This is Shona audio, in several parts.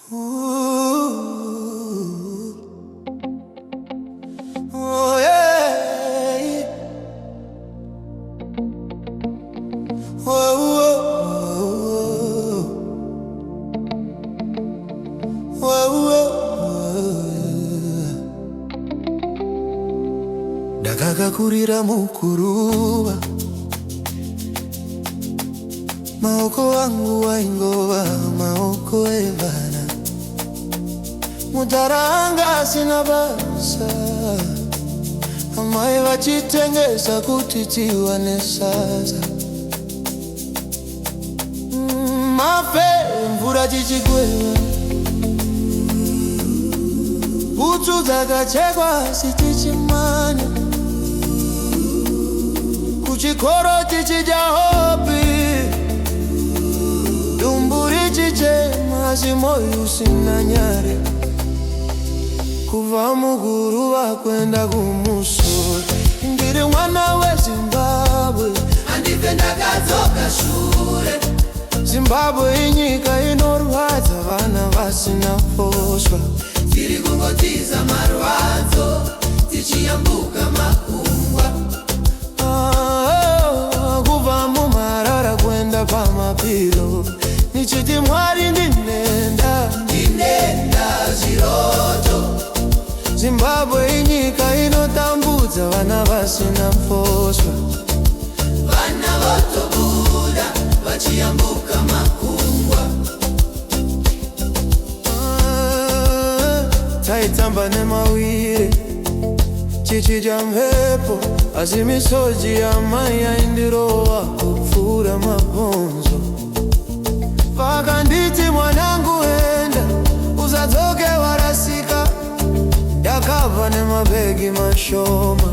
Oh yeah. Oh, Ndakakakurira mukuruva, maoko angu waingova maoko evana. Mutaranga asina basa, amai vachitengesa kuti tiwane sadza. Mafe mvura chichigweva, butsu dzakachekwa sitichimanya. Kuchikoro tichidya hopi, dumbu richichema moyo usina nyare. Kuva muguruva kwenda kumusoro, ndiri mwana weZimbabwe, andife ndakadzoka shure. Zimbabwe inyika inorwadza vana vasina posva. Tiri kungotiza marwadzo, tichiyambuka makungwa. Kuva mumarara kwenda pamapilo, nichiti Mwari ndinenda, ndinenda zviroto. Zimbabwe inyika inotambudza vana vasina posva. Vana votobuda vachiyambuka makungwa. Taitamba nemawire, chichidya mhepo, asi misoji yamai yaindirova kupfuura mabhonzo. Vakanditi mwanangu enda, usadzoke warasika. Ndakabva nemabhegi mashoma,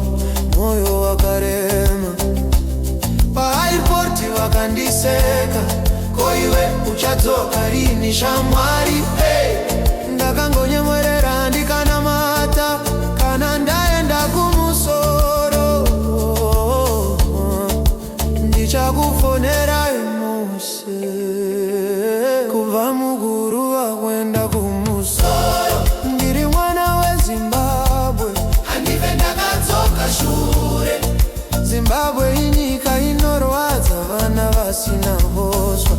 moyo wakarema. Paaipoti vakandiseka, ko iwe uchadzoka rini shamwari? Ndakangonyemwerera ndikanamata, kana ndaenda kumusoro ndichakufonera muse. Kuva muguruva kwenda kumusoro, ndiri mwana weZimbabwe, andife ndakadzoka shure. Zimbabwe inyika inorwadza vana vasina posva.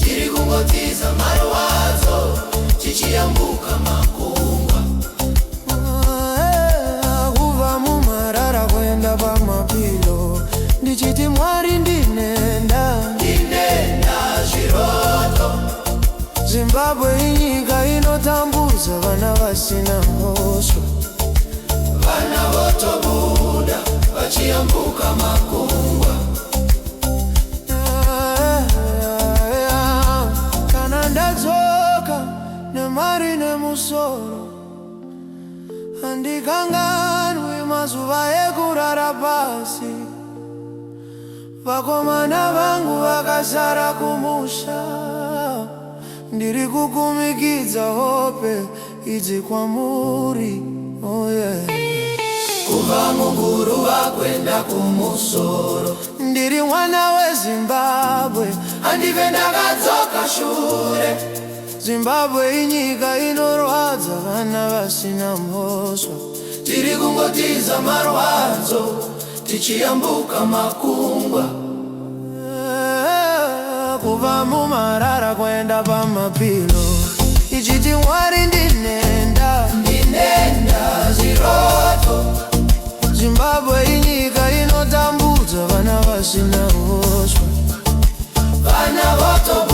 Tiri kungotiza marwadzo, tichiyambuka makungwa. Kuva mumarara kwenda pamapilo, ndichiti Mwari ndinenda, ndinenda zviroto. Zimbabwe inyika inotambudza vana vasina posva. Vana votobuda vachiyambuka makungwa. Kana ndadzoka nemari nemusoro, handikanganwi mazuva ekurara pasi. Vakomana vangu vakasara kumusha, ndiri kukumikidza hope idzi kwamuri. Oh yeah. Kuva muguruva kwenda kumusoro, ndiri mwana weZimbabwe, andife ndakadzoka shure. Zimbabwe inyika inorwadza vana vasina mhosva. Tiri kungotiza marwadzo, tichiyambuka makungwa. Kuva mumarara kwenda pamapilo, ichiti Mwari ndinenda, ndinenda zviroto. Zimbabwe inyika inotambudza vana vasina mhosva. Vana votobuda